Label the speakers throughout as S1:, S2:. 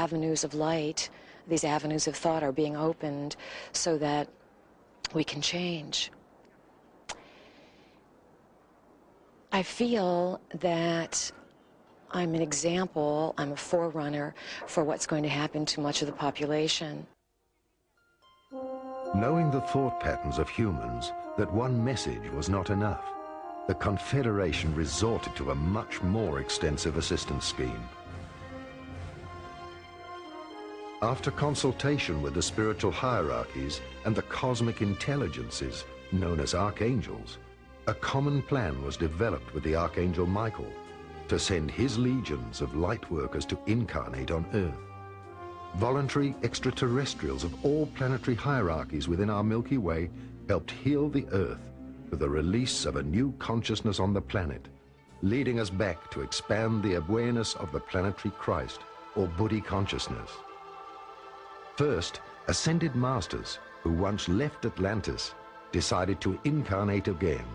S1: avenues of light, these avenues of thought are being opened so that we can change. I feel that I'm an example, I'm a forerunner for what's going to happen to much of the population.
S2: Knowing the thought patterns of humans, that one message was not enough, the Confederation resorted to a much more extensive assistance scheme. After consultation with the spiritual hierarchies and the cosmic intelligences known as archangels, a common plan was developed with the Archangel Michael to send his legions of light workers to incarnate on Earth. Voluntary extraterrestrials of all planetary hierarchies within our Milky Way helped heal the Earth with the release of a new consciousness on the planet, leading us back to expand the awareness of the planetary Christ, or Buddhi consciousness. First, ascended masters who once left Atlantis decided to incarnate again,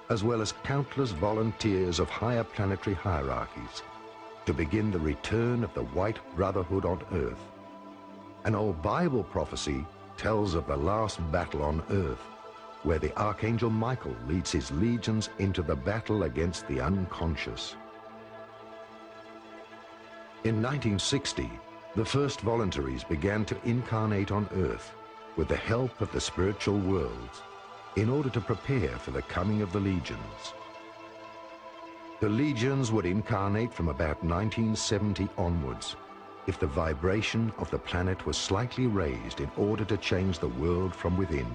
S2: as well as countless volunteers of higher planetary hierarchies, to begin the return of the White Brotherhood on Earth. An old Bible prophecy tells of the last battle on Earth, where the Archangel Michael leads his legions into the battle against the unconscious. In 1960, the first voluntaries began to incarnate on Earth with the help of the spiritual worlds in order to prepare for the coming of the legions. The legions would incarnate from about 1970 onwards if the vibration of the planet was slightly raised in order to change the world from within.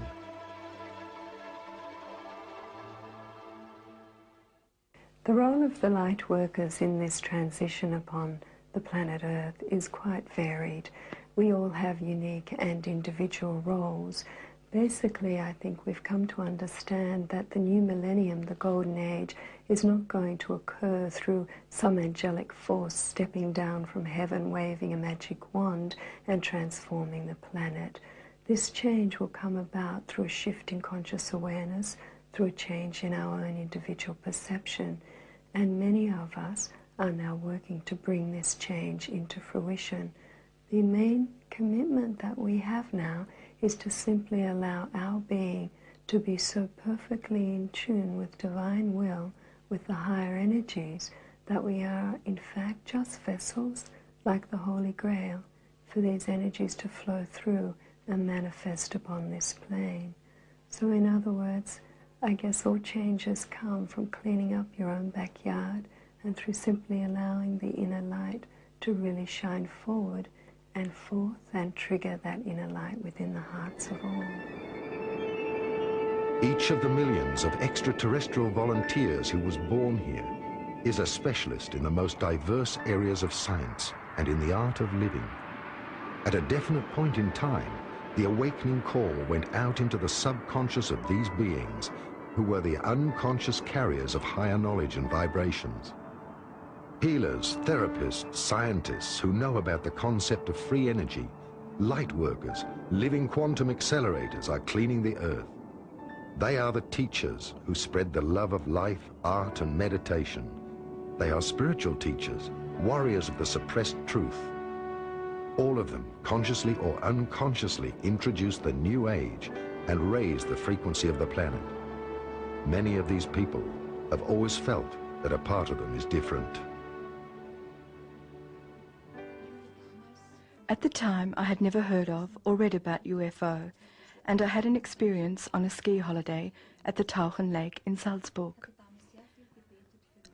S3: The role of the light workers in this transition upon the planet Earth is quite varied. We all have unique and individual roles. Basically, I think we've come to understand that the new millennium, the golden age, is not going to occur through some angelic force stepping down from heaven, waving a magic wand and transforming the planet. This change will come about through a shift in conscious awareness, through a change in our own individual perception. And many of us are now working to bring this change into fruition. The main commitment that we have now is to simply allow our being to be so perfectly in tune with divine will, with the higher energies, that we are in fact just vessels like the Holy Grail for these energies to flow through and manifest upon this plane. So in other words, I guess all changes come from cleaning up your own backyard and through simply allowing the inner light to really shine forward and forth and trigger that inner light within the hearts of all.
S2: Each of the millions of extraterrestrial volunteers who was born here is a specialist in the most diverse areas of science and in the art of living. At a definite point in time, the awakening call went out into the subconscious of these beings who were the unconscious carriers of higher knowledge and vibrations. Healers, therapists, scientists who know about the concept of free energy, light workers, living quantum accelerators are cleaning the earth. They are the teachers who spread the love of life, art, and meditation. They are spiritual teachers, warriors of the suppressed truth. All of them, consciously or unconsciously, introduce the new age and raise the frequency of the planet. Many of these people have always felt that a part of them is different.
S4: At the time, I had never heard of or read about UFO, and I had an experience on a ski holiday at the Tauchen Lake in Salzburg.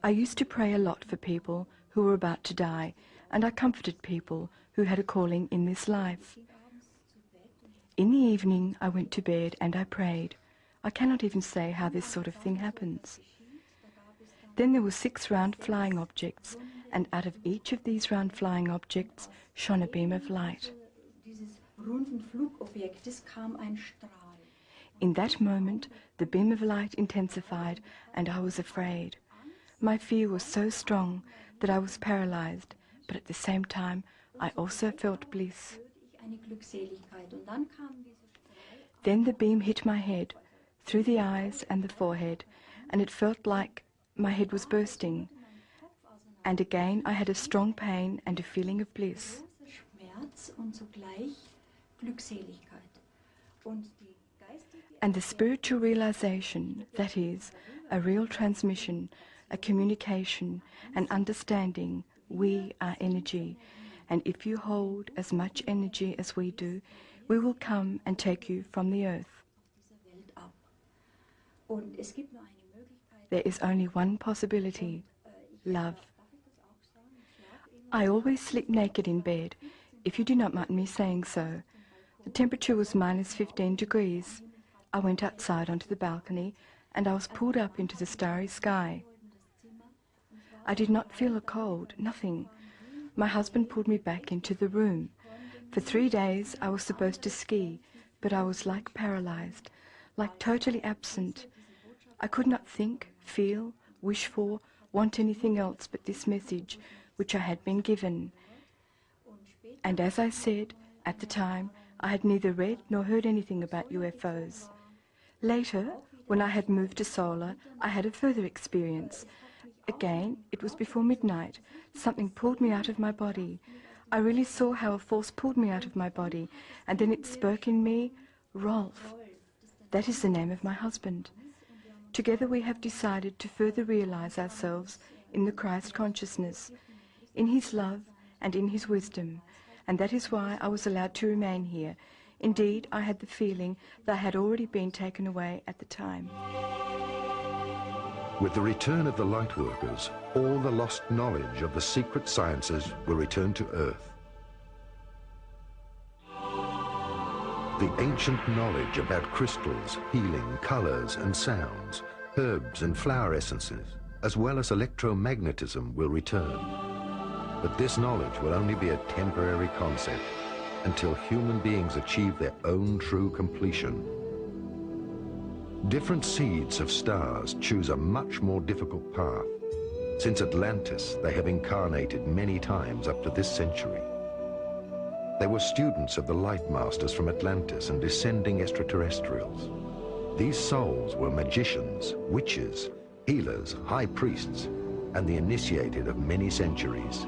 S4: I used to pray a lot for people who were about to die, and I comforted people who had a calling in this life. In the evening, I went to bed and I prayed. I cannot even say how this sort of thing happens. Then there were 6 round flying objects, and out of each of these round flying objects shone a beam of light. In that moment, the beam of light intensified, and I was afraid. My fear was so strong that I was paralyzed, but at the same time, I also felt bliss. Then the beam hit my head, through the eyes and the forehead, and it felt like my head was bursting. And again I had a strong pain and a feeling of bliss. And the spiritual realization, that is, a real transmission, a communication, an understanding, we are energy, and if you hold as much energy as we do, we will come and take you from the earth. There is only one possibility, love. I always sleep naked in bed, if you do not mind me saying so. The temperature was minus 15 degrees. I went outside onto the balcony and I was pulled up into the starry sky. I did not feel a cold, nothing. My husband pulled me back into the room. For 3 days I was supposed to ski, but I was like paralyzed, like totally absent. I could not think, feel, wish for, want anything else but this message which I had been given. And as I said, at the time, I had neither read nor heard anything about UFOs. Later, when I had moved to Solar, I had a further experience. Again, it was before midnight. Something pulled me out of my body. I really saw how a force pulled me out of my body, and then it spoke in me, Rolf. That is the name of my husband. Together we have decided to further realize ourselves in the Christ consciousness, in his love and in his wisdom, and that is why I was allowed to remain here. Indeed, I had the feeling that I had already been taken away at the time.
S2: With the return of the light workers, all the lost knowledge of the secret sciences will return to Earth. The ancient knowledge about crystals, healing, colors and sounds, herbs and flower essences, as well as electromagnetism will return. But this knowledge will only be a temporary concept until human beings achieve their own true completion. Different seeds of stars choose a much more difficult path. Since Atlantis, they have incarnated many times up to this century. They were students of the light masters from Atlantis and descending extraterrestrials. These souls were magicians, witches, healers, high priests, and the initiated of many centuries.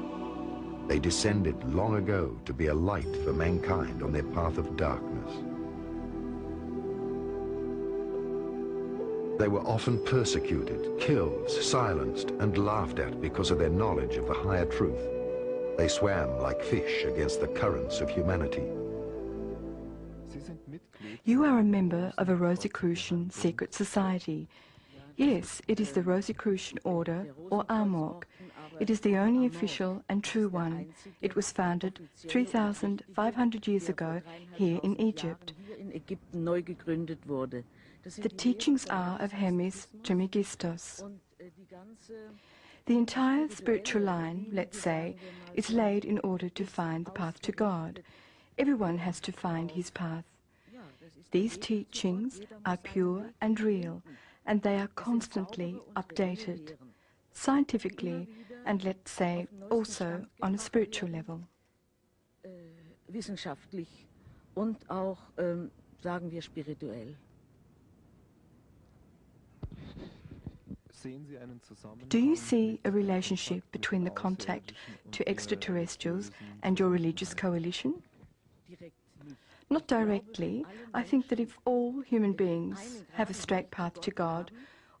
S2: They descended long ago to be a light for mankind on their path of darkness. They were often persecuted, killed, silenced, and laughed at because of their knowledge of the higher truth. They swam like fish against the currents of humanity.
S4: You are a member of a Rosicrucian secret society. Yes, it is the Rosicrucian Order, or Amok. It is the only official and true one. It was founded 3,500 years ago here in Egypt. The teachings are of Hermes Trismegistus. The entire spiritual line, let's say, is laid in order to find the path to God. Everyone has to find his path. These teachings are pure and real, and they are constantly updated, scientifically, and let's say also on a spiritual level.
S5: Wissenschaftlich und auch, sagen wir, spirituell.
S4: Do you see a relationship between the contact to extraterrestrials and your religious coalition? Not directly. I think that if all human beings have a straight path to God,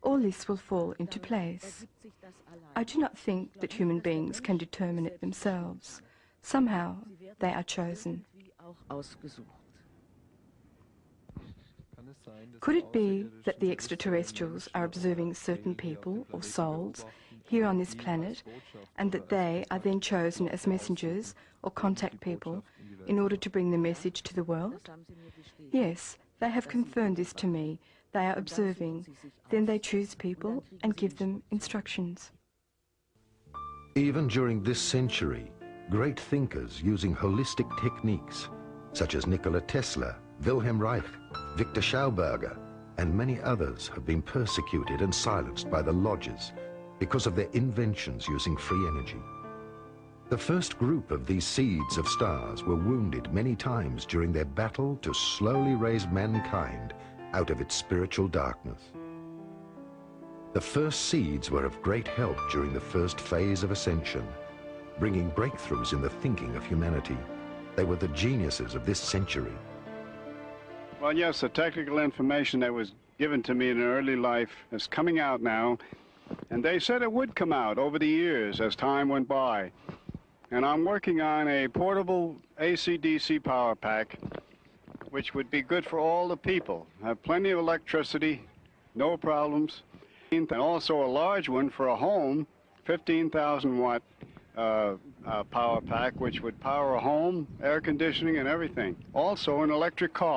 S4: all this will fall into place. I do not think that human beings can determine it themselves. Somehow they are chosen. Could it be that the extraterrestrials are observing certain people or souls here on this planet, and that they are then chosen as messengers or contact people in order to bring the message to the world? Yes, they have confirmed this to me. They are observing. Then they choose people and give them instructions.
S2: Even during this century, great thinkers using holistic techniques, such as Nikola Tesla, Wilhelm Reich, Victor Schauberger, and many others have been persecuted and silenced by the lodges because of their inventions using free energy. The first group of these seeds of stars were wounded many times during their battle to slowly raise mankind out of its spiritual darkness. The first seeds were of great help during the first phase of ascension, bringing breakthroughs in the thinking of humanity. They were the geniuses of this century.
S6: Well, yes, the technical information that was given to me in early life is coming out now, and they said it would come out over the years as time went by. And I'm working on a portable AC/DC power pack, which would be good for all the people. Have plenty of electricity, no problems, and also a large one for a home, 15,000 watt power pack, which would power a home, air conditioning and everything. Also an electric car.